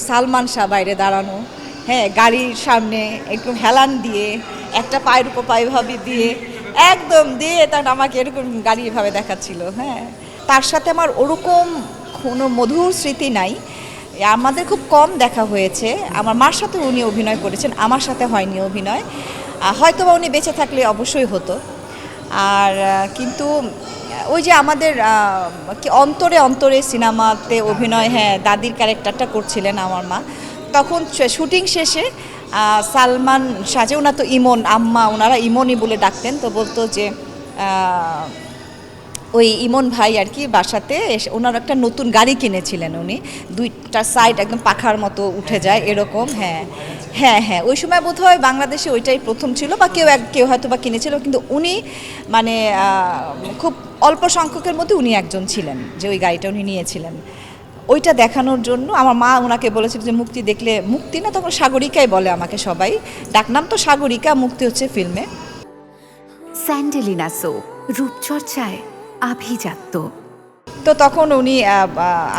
সালমান শাহ বাইরে দাঁড়ানো, হ্যাঁ, গাড়ির সামনে একটু হেলান দিয়ে একটা পায়ের উপর পায়ে দিয়ে একদম দিয়ে তার আমাকে এরকম গাড়ি এভাবে দেখাচ্ছিল। হ্যাঁ, তার সাথে আমার ওরকম কোনো মধুর স্মৃতি নাই। আমাদের খুব কম দেখা হয়েছে। আমার মার সাথে উনি অভিনয় করেছেন, আমার সাথে হয়নি অভিনয়। হয়তো বা উনি বেঁচে থাকলে অবশ্যই হতো। আর কিন্তু ওই যে আমাদের কি অন্তরে অন্তরে সিনেমাতে অভিনয়, হ্যাঁ, দাদির ক্যারেক্টারটা করছিলেন আমার মা। তখন শুটিং শেষে সালমান সাজে ওনার তো ইমন আম্মা, ওনারা ইমনই বলে ডাকতেন, তো বলতো যে ওই ইমন ভাই আর কি বাসাতে এসে ওনার একটা নতুন গাড়ি কিনেছিলেন উনি, দুইটা সাইড একদম পাখার মতো উঠে যায় এরকম। হ্যাঁ হ্যাঁ হ্যাঁ, ওই সময় বোধহয় বাংলাদেশে ওইটাই প্রথম ছিল, বা কেউ হয়তো বা কিনেছিল, কিন্তু উনি মানে খুব অল্প সংখ্যকের মধ্যে উনি একজন ছিলেন যে ওই গাড়িটা উনি নিয়েছিলেন। ওইটা দেখানোর জন্য আমার মা ওনাকে বলেছিল যে মুক্তি দেখলে, মুক্তি না তখন সাগরিকাই বলে আমাকে সবাই, ডাকনাম তো সাগরিকা, মুক্তি হচ্ছে ফিল্মে। স্যান্ডেলিনা সো, রূপচর্চায় আভিজাত্য। তো তখন উনি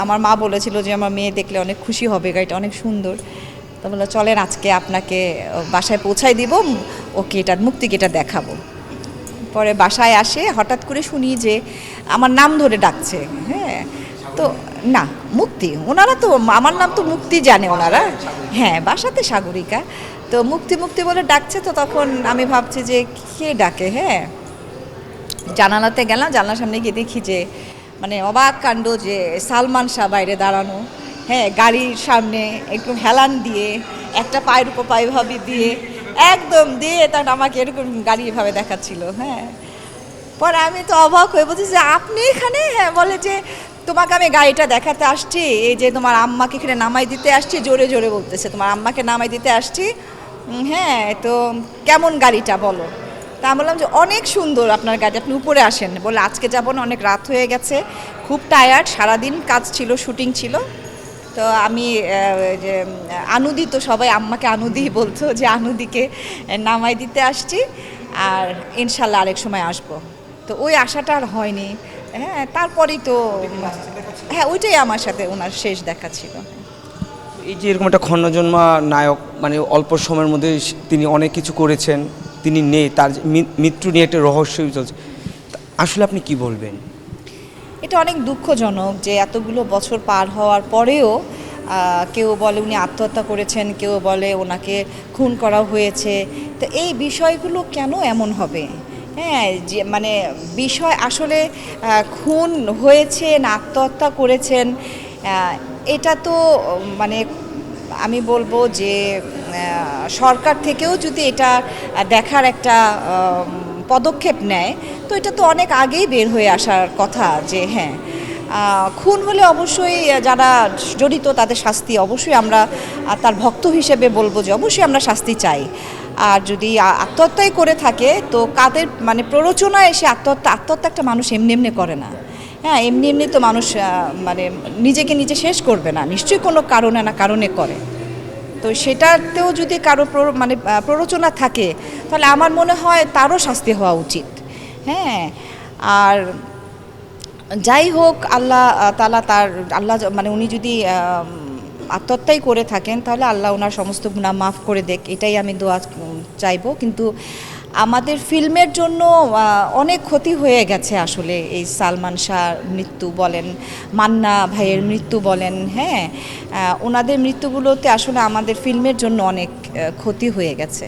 আমার মা বলেছিল যে আমার মেয়ে দেখলে অনেক খুশি হবে, গাড়িটা অনেক সুন্দর। তো বললো চলেন আজকে আপনাকে বাসায় পৌঁছায় দিব, ওকে এটা মুক্তিকে এটা দেখাবো। পরে বাসায় আসে হঠাৎ করে শুনি যে আমার নাম ধরে ডাকছে। হ্যাঁ, তো না মুক্তি, ওনারা তো আমার নাম তো মুক্তি জানে ওনারা, হ্যাঁ, বাসাতে সাগরিকা, তো মুক্তি মুক্তি বলে ডাকছে। তো তখন আমি ভাবছি যে কে ডাকে। হ্যাঁ, জানালাতে গেলাম, জানলার সামনে গিয়ে দেখি যে মানে অবাক কাণ্ড, যে সালমান শাহ বাইরে দাঁড়ানো, হ্যাঁ, গাড়ির সামনে একটু হেলান দিয়ে একটা পায়ের উপর পায়ে দিয়ে একদম দিয়ে তার আমাকে এরকম গাড়ি এভাবে দেখাচ্ছিল। হ্যাঁ, পরে আমি তো অবাক হয়ে বলছি যে আপনি এখানে? হ্যাঁ, বলে যে তোমাকে আমি গাড়িটা দেখাতে আসছি, এই যে তোমার আম্মাকে এখানে নামাই দিতে আসছি, জোরে জোরে বলতেছে তোমার আম্মাকে নামাই দিতে আসছি। হ্যাঁ, তো কেমন গাড়িটা বলো? তা আমি বললাম যে অনেক সুন্দর আপনার গাড়ি, আপনি উপরে আসেন। বলে আজকে যাবো না, অনেক রাত হয়ে গেছে, খুব টায়ার্ড, সারাদিন কাজ ছিল, শুটিং ছিল। তো আমি যে আনুদি, তো সবাই আম্মাকে আনুদি বলতো, যে আনুদিকে নামাই দিতে আসছি, আর ইনশাল্লাহ আরেক সময় আসবো। তো ওই আশাটা আর হয়নি। হ্যাঁ, তারপরেই তো, হ্যাঁ, ওইটাই আমার সাথে ওনার শেষ দেখা ছিল। এই যে এরকম একটা ক্ষণজন্মা নায়ক, মানে অল্প সময়ের মধ্যে তিনি অনেক কিছু করেছেন, তিনি নেই, তার মৃত্যু নিয়ে একটা রহস্যই চলছে, আসলে আপনি কি বলবেন? এটা অনেক দুঃখজনক যে এতগুলো বছর পার হওয়ার পরেও কেউ বলে উনি আত্মহত্যা করেছেন, কেউ বলে ওনাকে খুন করা হয়েছে। তো এই বিষয়গুলো কেন এমন হবে? হ্যাঁ, যে মানে বিষয় আসলে খুন হয়েছে না আত্মহত্যা করেছেন, এটা তো মানে আমি বলবো যে সরকার থেকেও যদি এটা দেখার একটা পদক্ষেপ নেয়, তো এটা তো অনেক আগেই বের হয়ে আসার কথা। যে হ্যাঁ, খুন হলে অবশ্যই যারা জড়িত তাদের শাস্তি অবশ্যই আমরা তার ভক্ত হিসেবে বলবো যে অবশ্যই আমরা শাস্তি চাই। আর যদি আত্মহত্যাই করে থাকে, তো কাদের মানে প্ররোচনা এসে আত্মহত্যা একটা মানুষ এমনি এমনি করে না। হ্যাঁ, এমনি এমনি তো মানুষ মানে নিজেকে নিজে শেষ করবে না, নিশ্চয়ই কোনো কারণে না কারণে করে। তো সেটাতেও যদি কারো মানে প্ররোচনা থাকে, তাহলে আমার মনে হয় তারও শাস্তি হওয়া উচিত। হ্যাঁ, আর যাই হোক, আল্লাহ তাআলা তার মানে উনি যদি আত্মহত্যাই করে থাকেন, তাহলে আল্লাহ ওনার সমস্ত গুনাহ মাফ করে দেখ, এটাই আমি দোয়া চাইবো। কিন্তু আমাদের ফিল্মের জন্য অনেক ক্ষতি হয়ে গেছে আসলে, এই সালমান শাহর মৃত্যু বলেন, মান্না ভাইয়ের মৃত্যু বলেন, হ্যাঁ, ওনাদের মৃত্যুগুলোতে আসলে আমাদের ফিল্মের জন্য অনেক ক্ষতি হয়ে গেছে।